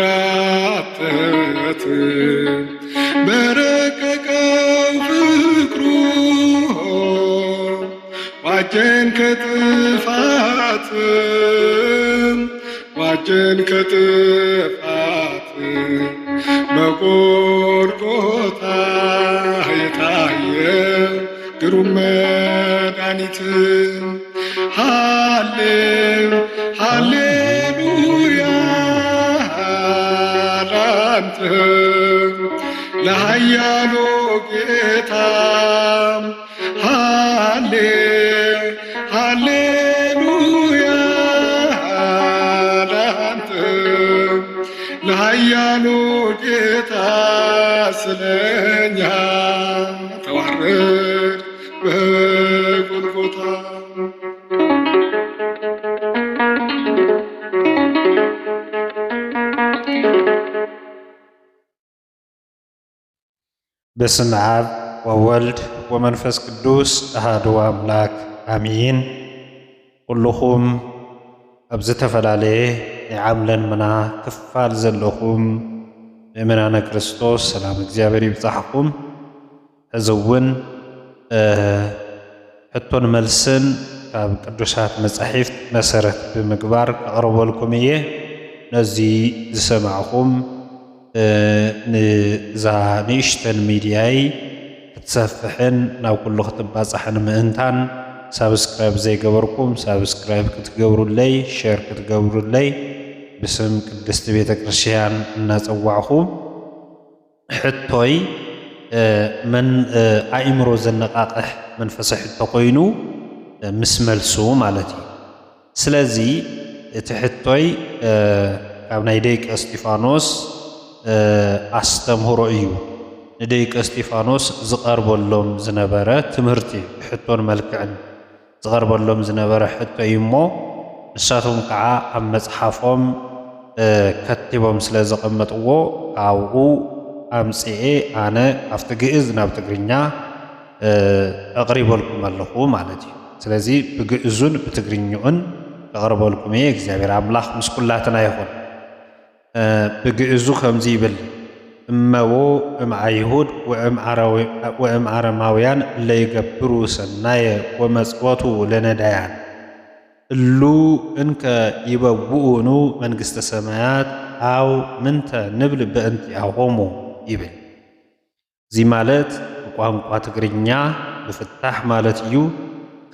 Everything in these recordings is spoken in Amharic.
ስንንከራተት በረቀቀው ፍቅሩ ዋጀን ከጥፋት በጎልጎታ የታየ ግሩም መድኃኒት ሃሌሉያ ላንተ ለኃያሉ ጌታ ሃሌሉያ ላንተ ለኃያሉ ጌታ ስለኛ ተዋረድ በጎልጎታ። በስመ አብ ወወልድ ወመንፈስ ቅዱስ አሐዱ አምላክ አሚን። ኩልኹም ኣብ ዝተፈላለየ ናይ ዓምለን መና ክፋል ዘለኹም ምእመናነ ክርስቶስ ሰላም እግዚአብሔር ይብፃሕኩም። ሕዚ እውን ሕቶን መልስን ካብ ቅዱሳት መጻሕፍት መሰረት ብምግባር ከቕርበልኩም እየ። ነዚ ዝሰማዕኹም ንዛ ንእሽተን ሚድያይ ክትሰፍሕን ናብ ኩሉ ክትባፃሕን ምእንታን ሳብስክራይብ ዘይገበርኩም ሳብስክራይብ ክትገብሩለይ ሼር ክትገብሩለይ ብስም ቅድስቲ ቤተ ክርስቲያን እናፀዋዕኹ ሕቶይ መን ኣእምሮ ዘነቃቅሕ መንፈሳዊ ሕቶ ኮይኑ ምስ መልሱ ማለት እዩ። ስለዚ እቲ ሕቶይ ካብ ናይ ደቂቀ እስጢፋኖስ ኣስተምህሮ እዩ። ንደቂቀ እስጢፋኖስ ዝቐርበሎም ዝነበረ ትምህርቲ ሕቶን መልክዕን ዝቐርበሎም ዝነበረ ሕቶ እዩ እሞ ንሳቶም ከዓ ኣብ መፅሓፎም ከቲቦም ስለ ዘቐመጥዎ ካብኡ ኣምፅኤ ኣነ ኣብቲ ግእዝ ናብ ትግርኛ ኣቕሪበልኩም ኣለኹ ማለት እዩ። ስለዚ ብግእዙን ብትግርኛኡን ኣቕርበልኩም እየ። እግዚአብሔር ኣምላኽ ምስ ኩላትና ይኹን። ብግእዙ ከምዚ ይብል እመዎ እም አይሁድ ወእም አረማውያን ለይገብሩ ሰናየ ወመጽወቱ ለነዳያን እሉ እንከ ይበውኡኑ መንግሥተ ሰማያት አው ምንተ ንብል በእንቲአሆሙ ይብል። እዚ ማለት ቋንቋ ትግርኛ ብፍታሕ ማለት እዩ።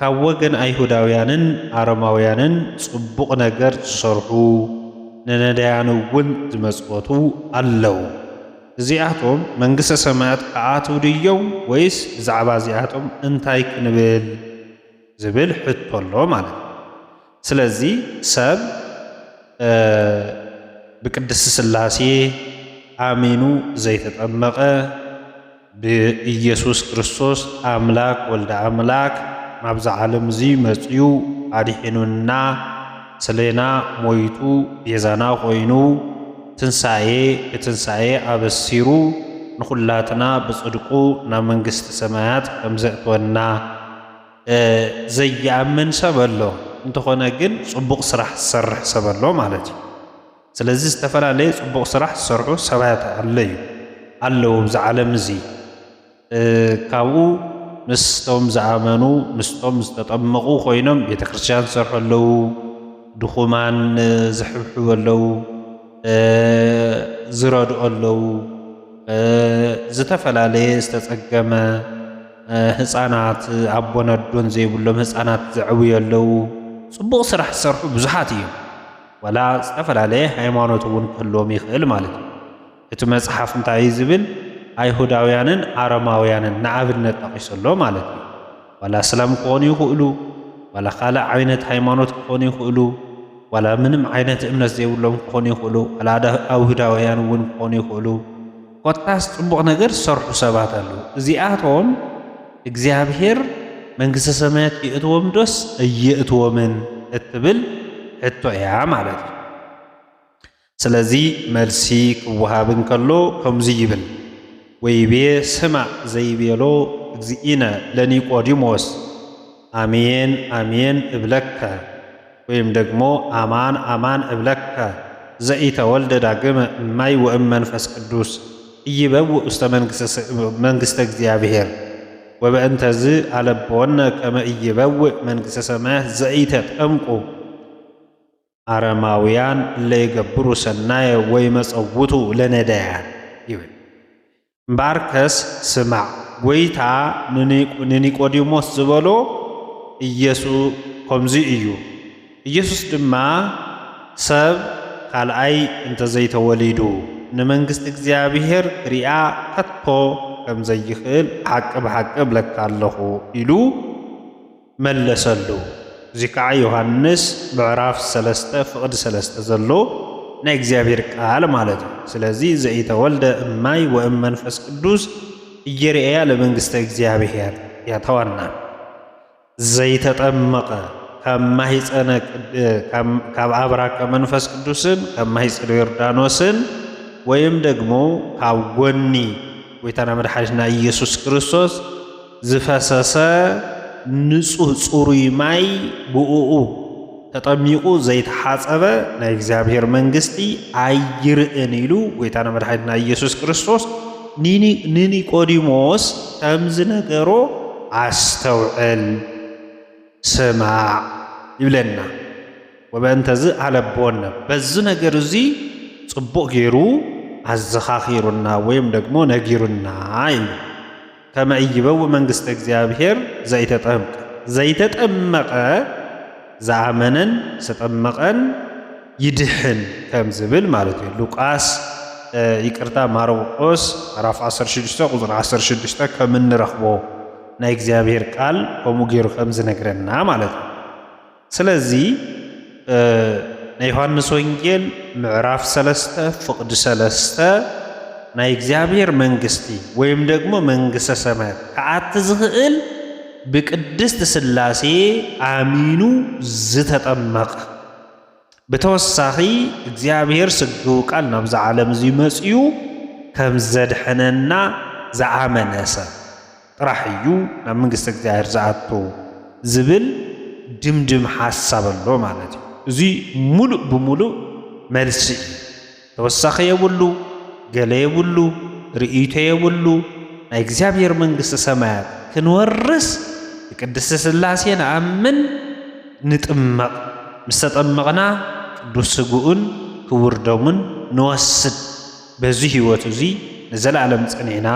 ካብ ወገን አይሁዳውያንን አረማውያንን ጽቡቕ ነገር ዝሰርሑ ነነዳያን እውን ዝመጽወቱ ኣለው። እዚኣቶም መንግሥተ ሰማያት ከኣትው ድዮም ወይስ ብዛዕባ እዚኣቶም እንታይ ክንብል ዝብል ሕቶ ኣሎ ማለት እዩ። ስለዚ ሰብ ብቅድስቲ ሥላሴ ኣሚኑ ዘይተጠመቐ ብኢየሱስ ክርስቶስ ኣምላክ ወልደ ኣምላክ ናብዛ ዓለም እዚ መፅዩ ኣድሒኑና ስለና ሞይቱ ቤዛና ኮይኑ ትንሣኤ ኣበሲሩ ንኹላትና ብጽድቁ ናብ መንግሥቲ ሰማያት ከም ዘእትወና ዘይኣምን ሰብ ኣሎ። እንተኾነ ግን ጽቡቕ ስራሕ ዝሰርሕ ሰብ ኣሎ ማለት እዩ። ስለዚ ዝተፈላለየ ጽቡቕ ስራሕ ዝሰርሑ ሰባት ኣለዉ ብዛ ዓለም እዚ። ካብኡ ምስቶም ዝኣመኑ ምስቶም ዝተጠመቑ ኮይኖም ቤተ ክርስቲያን ዝሰርሑ ኣለዉ፣ ድኹማን ዝሕብሕቡ ኣለዉ፣ ዝረድኡ ኣለዉ፣ ዝተፈላለየ ዝተጸገመ ህፃናት ኣቦን ኣዶን ዘይብሎም ህፃናት ዘዕብዩ ኣለዉ። ጽቡቕ ስራሕ ዝሰርሑ ብዙሓት እዮም። ወላ ዝተፈላለየ ሃይማኖት እውን ክህልዎም ይኽእል ማለት እዩ። እቲ መጽሓፍ እንታይ ዝብል አይሁዳውያንን አረማውያንን ንኣብነት ጠቂሱ ኣሎ ማለት እዩ። ወላ እስላም ክኾኑ ይኽእሉ፣ ወላ ካልእ ዓይነት ሃይማኖት ክኾኑ ይኽእሉ፣ ዋላ ምንም ዓይነት እምነት ዘይብሎም ክኾኑ ይኽእሉ ዋላ አይሁዳውያን እውን ክኾኑ ይኽእሉ ኮታስ ጽቡቕ ነገር ዝሰርሑ ሰባት ኣለዉ እዚኣቶም እግዚአብሔር መንግሥተ ሰማያት ይእትዎም ዶስ እየእትዎምን እትብል ሕቶ እያ ማለት እዩ ስለዚ መልሲ ክወሃብን ከሎ ከምዚ ይብል ወይቤ ስማዕ ዘይቤሎ እግዚእነ ለኒቆዲሞስ አሜን አሜን እብለከ ወይም ደግሞ አማን አማን እብለከ ዘኢተወልደ ዳግመ እማይ ወእመንፈስ ቅዱስ ኢይበውእ ውስተ መንግሥተ እግዚአብሔር ወበእንተዝ አለብወነ ከመ ኢይበውእ መንግሥተ ሰማያት ዘኢተጠምቁ አረማውያን ለይገብሩ ሰናየ ወይመጸውቱ ለነዳያን ይብል እምበኣርከስ ስማዕ ጎይታ ንኒቆዲሞስ ዝበሎ ኢየሱስ ከምዚ እዩ ኢየሱስ ድማ ሰብ ካልኣይ እንተዘይተወሊዱ ንመንግሥቲ እግዚአብሔር ክሪኣ ከቶ ከም ዘይኽእል ሓቂ ብሓቂ እብለካ ኣለኹ ኢሉ መለሰሉ እዚ ከዓ ዮሐንስ ምዕራፍ 3 ፍቕዲ 3 ዘሎ ናይ እግዚአብሔር ቃል ማለት እዩ ስለዚ ዘኢተወልደ እማይ ወእመንፈስ ቅዱስ እየርእያ ለመንግሥተ እግዚአብሔር ያተዋና ዘይተጠመቀ ካብ አብራከ መንፈስ ቅዱስን ካብ ማሕፀነ ዮርዳኖስን ወይም ደግሞ ካብ ጎኒ ጎይታና መድኃኒትና ኢየሱስ ክርስቶስ ዝፈሰሰ ንጹህ ጽሩይ ማይ ብኡኡ ተጠሚቁ ዘይተሓጸበ ናይ እግዚአብሔር መንግሥቲ አይርእን ኢሉ ጎይታና መድኃኒትና ኢየሱስ ክርስቶስ ንኒቆዲሞስ ከምዝ ነገሮ አስተውዕል ስማዕ ይብለና ወበእንተዝ አለብወነ በዚ ነገር እዚ ጽቡቕ ገይሩ አዘኻኺሩና ወይም ደግሞ ነጊሩና ይብል ከመ ኢይበውእ መንግሥተ እግዚአብሔር ዘይተጠመቀ ዝኣመነን ዝተጠመቐን ይድሕን ከም ዝብል ማለት እዩ ሉቃስ ይቅርታ ማርቆስ ምዕራፍ 16 ቁጥሪ 16 ከም እንረኽቦ ናይ እግዚአብሔር ቃል ከምኡ ገይሩ ከም ዝነግረና ማለት እዩ ስለዚ ናይ ዮሐንስ ወንጌል ምዕራፍ 3 ፍቕዲ 3 ናይ እግዚአብሔር መንግሥቲ ወይም ደግሞ መንግሥተ ሰማያት ከኣቲ ዝኽእል ብቅድስት ሥላሴ አሚኑ ዝተጠመቐ ብተወሳኺ እግዚአብሔር ስግው ቃል ናብዚ ዓለም እዚ መፅዩ ከም ዘድሐነና ዝኣመነ ሰብ ጥራሕ እዩ ናብ መንግሥተ እግዚአብሔር ዝኣቱ ዝብል ድምድም ሓሳብ ኣሎ ማለት እዩ እዚ ሙሉእ ብሙሉእ መልሲ እዩ ተወሳኺ የብሉ ገለ የብሉ ርእይቶ የብሉ ናይ እግዚአብሔር መንግሥተ ሰማያት ክንወርስ ብቅድስቲ ሥላሴ ንኣምን ንጥመቕ ምስ ተጠመቕና ቅዱስ ስጉኡን ክቡር ደሙን ንወስድ በዚ ህይወት እዚ ንዘለዓለም ጸኒዕና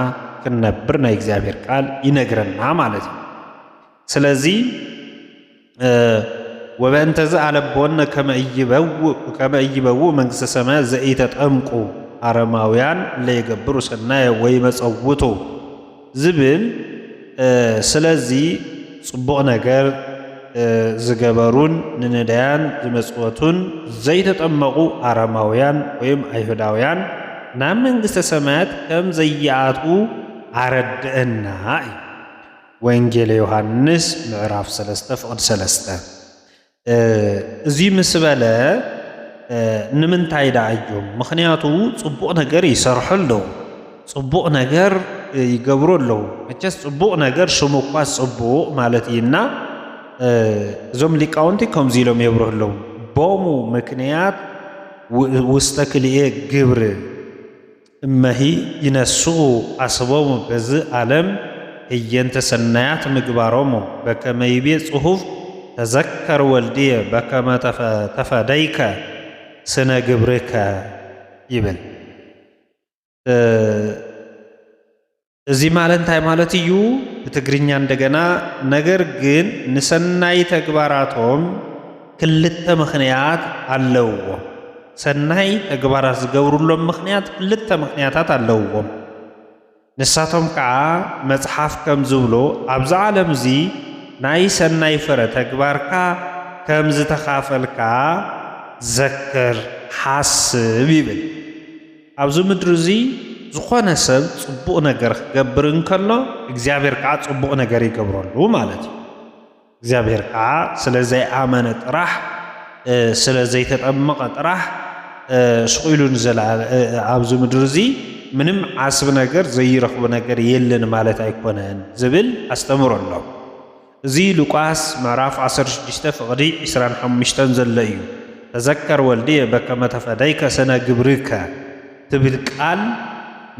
ክንነብር ናይ እግዚአብሔር ቃል ይነግረና ማለት እዩ ስለዚ ወበእንተዝ አለብወነ ከመ ኢይበውእ መንግሥተ ሰማያት ዘኢተጠምቁ አረማውያን ለይገብሩ ሰናየ ወይመጸውቱ ዝብል ስለዚ ጽቡቕ ነገር ዝገበሩን ንነዳያን ዝመጽወቱን ዘይተጠመቁ አረማውያን ወይም አይሁዳውያን ናብ መንግሥተ ሰማያት ከም ዘይኣትዉ አረድአና እዩ ወንጌል ዮሐንስ ምዕራፍ 3 ፍቕዲ 3 እዚ ምስ በለ ንምንታይ ዳ እዮም ምኽንያቱ ጽቡቕ ነገር ይሰርሑ ኣለዉ ጽቡቕ ነገር ይገብሩ ኣለዉ መቸስ ጽቡቕ ነገር ሽሙ እኳ ጽቡቕ ማለት እዩና እዞም ሊቃውንቲ ከምዚ ኢሎም የብሩ ኣለዉ ቦሙ ምክንያት ውስተ ክልኤ ግብሪ እመሂ ይነስኡ አስቦሙ በዚ ዓለም እየንተ ሰናያት ምግባሮሙ በከመ ይቤ ጽሑፍ ተዘከር ወልድየ በከመ ተፈደይከ ስነ ግብርከ ይብል እዚ ማለት እንታይ ማለት እዩ ብትግርኛ እንደገና ነገር ግን ንሰናይ ተግባራቶም ክልተ ምኽንያት ኣለውዎም ሰናይ ተግባራት ዝገብሩሎም ምኽንያት ክልተ ምኽንያታት ኣለውዎም ንሳቶም ከዓ መጽሓፍ ከም ዝብሎ ኣብዚ ዓለም እዚ ናይ ሰናይ ፍረ ተግባርካ ከም ዝተኻፈልካ ዘክር ሓስብ ይብል ኣብዚ ምድሪ እዚ ዝኾነ ሰብ ጽቡቕ ነገር ክገብር እንከሎ እግዚኣብሔር ከዓ ጽቡቕ ነገር ይገብረሉ ማለት እዩ እግዚኣብሔር ከዓ ስለ ዘይኣመነ ጥራሕ ስለ ዘይተጠመቐ ጥራሕ ስቑኢሉን ኣብዚ ምድሪ እዚ ምንም ዓስቢ ነገር ዘይረኽቦ ነገር የለን ማለት ኣይኮነን ዝብል ኣስተምሮ ኣሎ እዚ ሉቃስ ምዕራፍ 16 ፍቕዲ 25 ዘሎ እዩ ተዘከር ወልድየ በከመ ተፈደይከ ሰነ ግብርከ ትብል ቃል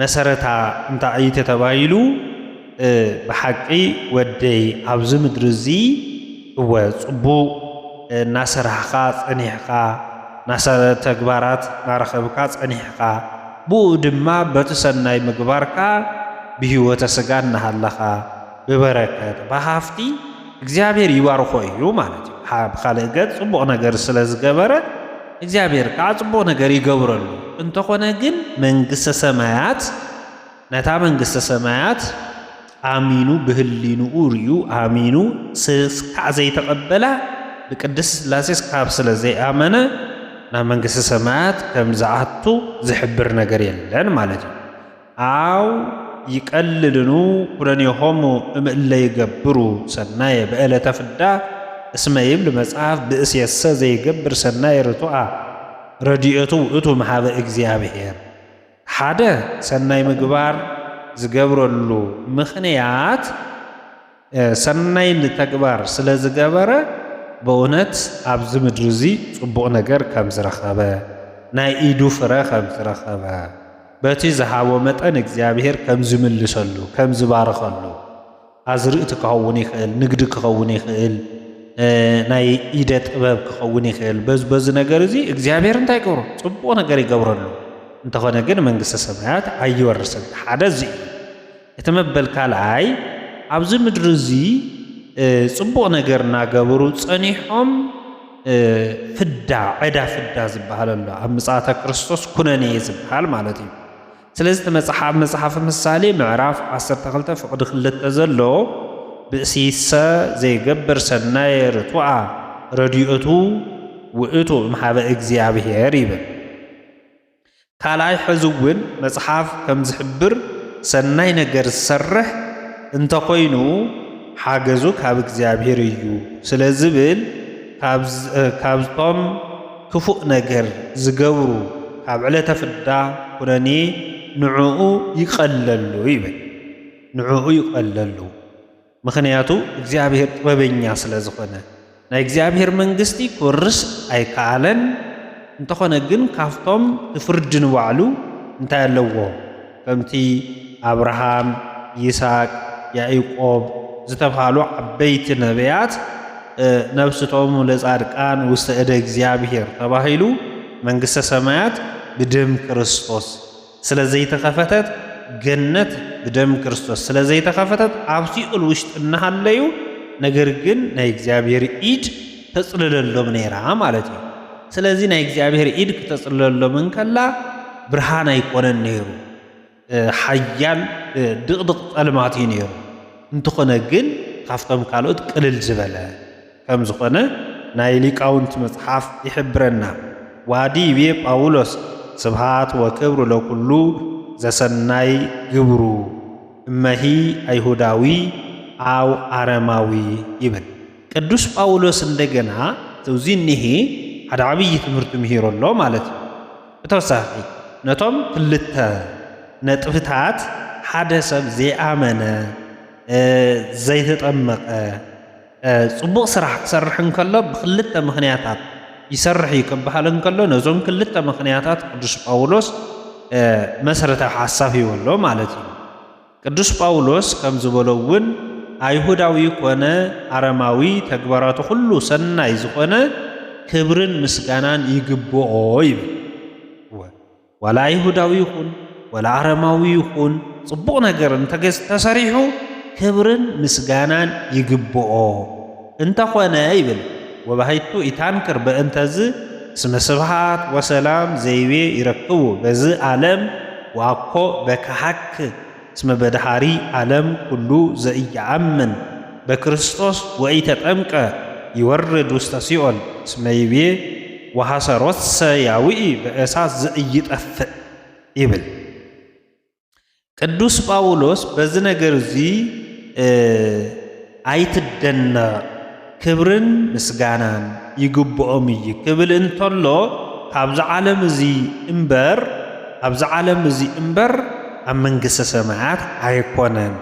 መሰረታ እንታይ እዩ ተባሂሉ ብሓቂ ወደይ ኣብዚ ምድሪ እዚ እወ ጽቡቕ እናሰርሕኻ ጸኒሕኻ ናሰረ ተግባራት ናረኸብካ ጸኒሕካ ብኡ ድማ በቲ ሰናይ ምግባርካ ብህይወተ ሥጋ እናሃለኻ ብበረከት ብሃፍቲ እግዚኣብሔር ይባርኾ እዩ ማለት እዩ ብኻልእ ገጽ ጽቡቕ ነገር ስለ ዝገበረ እግዚኣብሔር ከዓ ጽቡቕ ነገር ይገብረሉ እንተኾነ ግን መንግሥተ ሰማያት ነታ መንግሥተ ሰማያት ኣሚኑ ብህሊንኡ ርዩ ኣሚኑ ክሳዕ ዘይተቐበላ ብቅድስ ሥላሴ ካብ ስለ ዘይኣመነ ናብ መንግሥተ ሰማያት ከም ዝኣቱ ዝሕብር ነገር የለን ማለት እዩ ኣው ይቀልልኑ ኩነኔሆሙ እምእለ ይገብሩ ሰናየ ብዕለተ ፍዳ እስመ ይብል መጽሓፍ ብእስየሰ ዘይገብር ሰናይ ርቱዓ ረድኤቱ ውእቱ መሃበ እግዚኣብሔር ሓደ ሰናይ ምግባር ዝገብረሉ ምኽንያት ሰናይ ተግባር ስለ ዝገበረ በእውነት ኣብዚ ምድሪ እዚ ጽቡቕ ነገር ከም ዝረኸበ ናይ ኢዱ ፍረ ከም ዝረኸበ በቲ ዝሃቦ መጠን እግዚኣብሔር ከም ዝምልሰሉ ከም ዝባርኸሉ ኣዝርእቲ ክኸውን ይኽእል ንግዲ ክኸውን ይኽእል ናይ ኢደ ጥበብ ክኸውን ይኽእል በዚ ነገር እዚ እግዚኣብሔር እንታይ ይገብሮ ጽቡቕ ነገር ይገብረሉ እንተኾነ ግን መንግሥተ ሰማያት ኣይወርስን ሓደ እዚ እቲ መበል ካልኣይ ኣብዚ ምድሪ እዚ ጽቡቕ ነገር እናገበሩ ጸኒሖም ፍዳ ዕዳ ፍዳ ዝበሃል ኣሎ ኣብ ምጽኣተ ክርስቶስ ኩነኔ ዝበሃል ማለት እዩ ስለዚ መጽሓፍ ምሳሌ ምዕራፍ 12 ፍቕዲ 2 ዘሎ ብእሲሰ ዘይገብር ሰናይ ርቱዓ ረድኤቱ ውእቱ እምሃበ እግዚኣብሔር ይብል ካልኣይ ሕዚ እውን መጽሓፍ ከም ዝሕብር ሰናይ ነገር ዝሰርሕ እንተኾይኑ ሓገዙ ካብ እግዚኣብሔር እዩ ስለ ዝብል ካብቶም ክፉእ ነገር ዝገብሩ ካብ ዕለተ ፍዳ ኩነኔ ንዕኡ ይቐለሉ ይብል ንዕኡ ይቐለሉ ምኽንያቱ እግዚኣብሔር ጥበበኛ ስለ ዝኾነ ናይ እግዚኣብሔር መንግስቲ ክወርስ ኣይከኣለን እንተኾነ ግን ካብቶም ፍርዲ ንባዕሉ እንታይ ኣለዎ ከምቲ አብርሃም ይስሐቅ ያዕቆብ ዝተባሃሉ ዓበይቲ ነቢያት ነፍስቶም ለጻድቃን ውስተ እደ እግዚአብሔር ተባሂሉ መንግሥተ ሰማያት ብደም ክርስቶስ ስለዘይተኸፈተት ገነት ብደም ክርስቶስ ስለዘይተኸፈተት ኣብ ሲኦል ውሽጥ እናሃለዩ ነገር ግን ናይ እግዚአብሔር ኢድ ተጽልለሎም ነይራ ማለት እዩ። ስለዚ ናይ እግዚአብሔር ኢድ ከተጽልለሎም እንከላ ብርሃን ኣይኮነን ነይሩ ሓያል ድቕድቕ ጸልማት እዩ ነይሩ። እንተኾነ ግን ካብቶም ካልኦት ቅልል ዝበለ ከም ዝኾነ ናይ ሊቃውንቲ መጽሓፍ ይሕብረና። ዋዲ ይቤ ጳውሎስ ስብሃት ወክብር ለኩሉ ዘሰናይ ግብሩ እመሂ አይሁዳዊ አው አረማዊ ይብል። ቅዱስ ጳውሎስ እንደገና ተውዚ እኒሄ ሓደ ዓብይ ትምህርቲ ምሂሮ ኣሎ ማለት እዩ። ብተወሳኺ ነቶም ክልተ ነጥብታት ሓደ ሰብ ዘይኣመነ ዘይተጠመቀ ጽቡቕ ስራሕ ክሰርሕ እንከሎ ብክልተ ምኽንያታት ይሰርሕ ይከበሃል እንከሎ ነዞም ክልተ ምኽንያታት ቅዱስ ጳውሎስ መሰረታዊ ሓሳብ ይወሎ ማለት እዩ። ቅዱስ ጳውሎስ ከም ዝበሎውን አይሁዳዊ ኮነ አረማዊ ተግባራቱ ሁሉ ሰናይ ዝኾነ ክብርን ምስጋናን ይግብኦ ይብል። ወላ አይሁዳዊ ይኹን ወላ አረማዊ ይኹን ጽቡቕ ነገር ተሰሪሑ ክብርን ምስጋናን ይግብኦ እንተኾነ ይብል። ወባሂቱ ኢታንክር በእንተዝ እስመ ስብሃት ወሰላም ዘይቤ ይረክቡ በዝ ዓለም ዋኮ በካሃክ እስመ በድሃሪ ዓለም ኩሉ ዘኢየአምን በክርስቶስ ወኢተጠምቀ ይወርድ ውስተ ሲኦል እስመ ይቤ ወሐሰሮሰ ያውኢ በእሳት ዘኢይጠፍእ ይብል ቅዱስ ጳውሎስ በዚህ ነገር እዚ አይትደነቕ ክብርን ምስጋናን ይግብኦም እዩ ክብል እንተሎ ካብዚ ዓለም እዚ እምበር ኣብ መንግስተ ሰማያት ኣይኮነን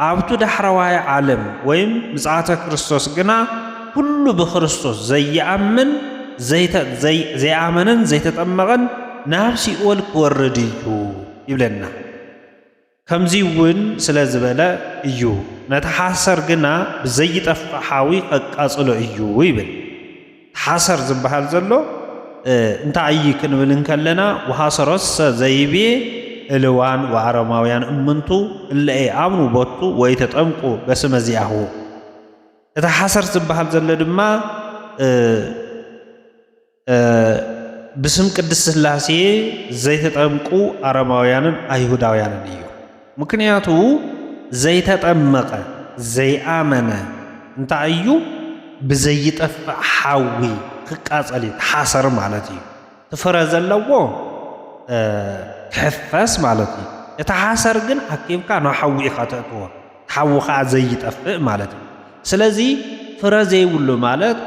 ኣብቱ ዳሕረዋይ ዓለም ወይም ምጽአተ ክርስቶስ ግና ኩሉ ብክርስቶስ ዘይአመነን ዘይተጠመቐን ናብ ሲኦል ክወርድ እዩ ይብለና ከምዚ እውን ስለ ዝበለ እዩ ነቲ ሓሰር ግና ብዘይጠፍእ ሓዊ ቀቃጽሎ እዩ ይብል ሓሰር ዝበሃል ዘሎ እንታይ እዩ ክንብል እንከለና ወሐሰሮሰ ዘይቤ እልዋን ወአረማውያን እምንቱ እለኤ አምኑ ቦቱ ወይ ተጠምቁ በስመ ዚአሁ እቲ ሓሰር ዝበሃል ዘሎ ድማ ብስም ቅድስት ሥላሴ ዘይተጠምቁ አረማውያንን አይሁዳውያንን እዩ ምክንያቱ ዘይተጠመቀ ዘይአመነ እንታይ እዩ ብዘይጠፍእ ሓዊ ክቃጸል ሓሰር ማለት እዩ ትፍረ ዘለዎ ክሕፈስ ማለት እዩ እቲ ሓሰር ግን ኣኪብካ ናብ ሓዊ ኢኻ ተእትዎ ሓዊ ከዓ ዘይጠፍእ ማለት እዩ ስለዚ ፍረ ዘይብሉ ማለት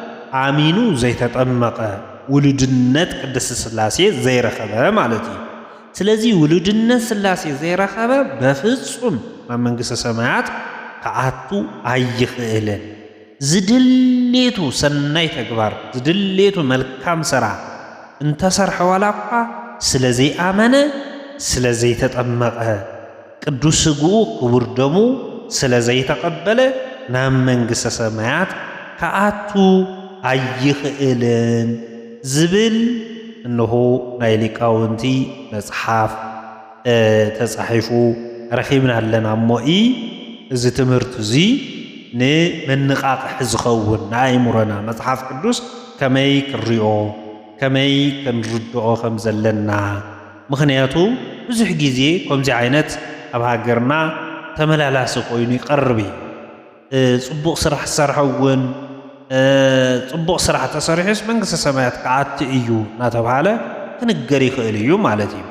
አሚኑ ዘይተጠመቀ ውሉድነት ቅድስት ሥላሴ ዘይረኸበ ማለት እዩ ስለዚ ውሉድነት ሥላሴ ዘይረኸበ በፍጹም ናብ መንግስተ ሰማያት ከኣቱ ኣይኽእልን ዝድሌቱ ሰናይ ተግባር ዝድሌቱ መልካም ስራሕ እንተሰርሐ ዋላ እኳ ስለዘይአመነ ስለዘይተጠመቀ ቅዱስ ሥጋኡ ክቡር ደሙ ስለዘይተቀበለ ናብ መንግስተ ሰማያት ከኣቱ ኣይኽእልን ዝብል እንሆ ናይ ሊቃውንቲ መጽሓፍ ተጻሒፉ ረኺብና ኣለና እሞኢ እዚ ትምህርቲ እዚ ንመነቃቅሒ ዝኸውን ንኣእምሮና መጽሓፍ ቅዱስ ከመይ ክንሪኦ ከመይ ክንርድኦ ከም ዘለና ምክንያቱ ብዙሕ ግዜ ከምዚ ዓይነት ኣብ ሃገርና ተመላላሲ ኮይኑ ይቀርብ ጽቡቕ ስራሕ ዝሰርሐውን ጽቡቕ ስራሕ ተሰሪሑስ መንግስተ ሰማያት ከኣቲ እዩ እናተባሃለ ክንገር ይኽእል እዩ ማለት እዩ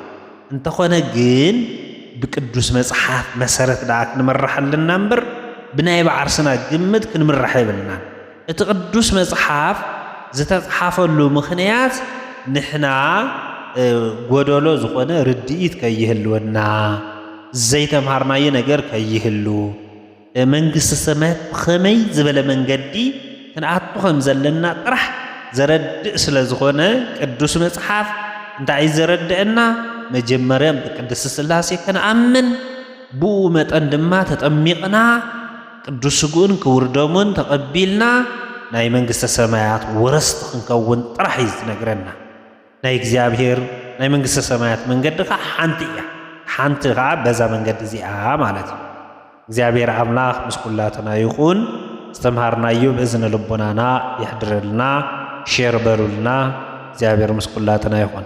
እንተኾነ ግን ብቅዱስ መጽሓፍ መሰረት ዳ ክንመራሕ ኣለና እምበር ብናይ ባዕርስና ግምት ክንምራሕ ይብልና እቲ ቅዱስ መጽሓፍ ዝተጻሓፈሉ ምኽንያት ንሕና ጎደሎ ዝኾነ ርድኢት ከይህልወና ዘይተምሃርናዮ ነገር ከይህሉ መንግስተ ሰማያት ብኸመይ ዝበለ መንገዲ ክንኣቱ ከም ዘለና ጥራሕ ዘረድእ ስለ ዝኾነ ቅዱስ መጽሓፍ እንታይ ዘረድአና መጀመርያ ብቅድስት ሥላሴ ክንኣምን ብኡ መጠን ድማ ተጠሚቕና ቅዱስ ሥጋኡን ክቡር ደሙን ተቐቢልና ናይ መንግስተ ሰማያት ወረስቲ ክንከውን ጥራሕ እዩ ዝነግረና ናይ እግዚአብሔር ናይ መንግስተ ሰማያት መንገዲ ከዓ ሓንቲ እያ ሓንቲ ከዓ በዛ መንገዲ እዚኣ ማለት እዩ እግዚአብሔር አምላክ ምስ ኩላትና ይኹን ዝተምሃርናዮ ብእዝነ ልቦናና ይሕድረልና ሼር በሉልና እግዚአብሔር ምስ ኩላትና ይኹን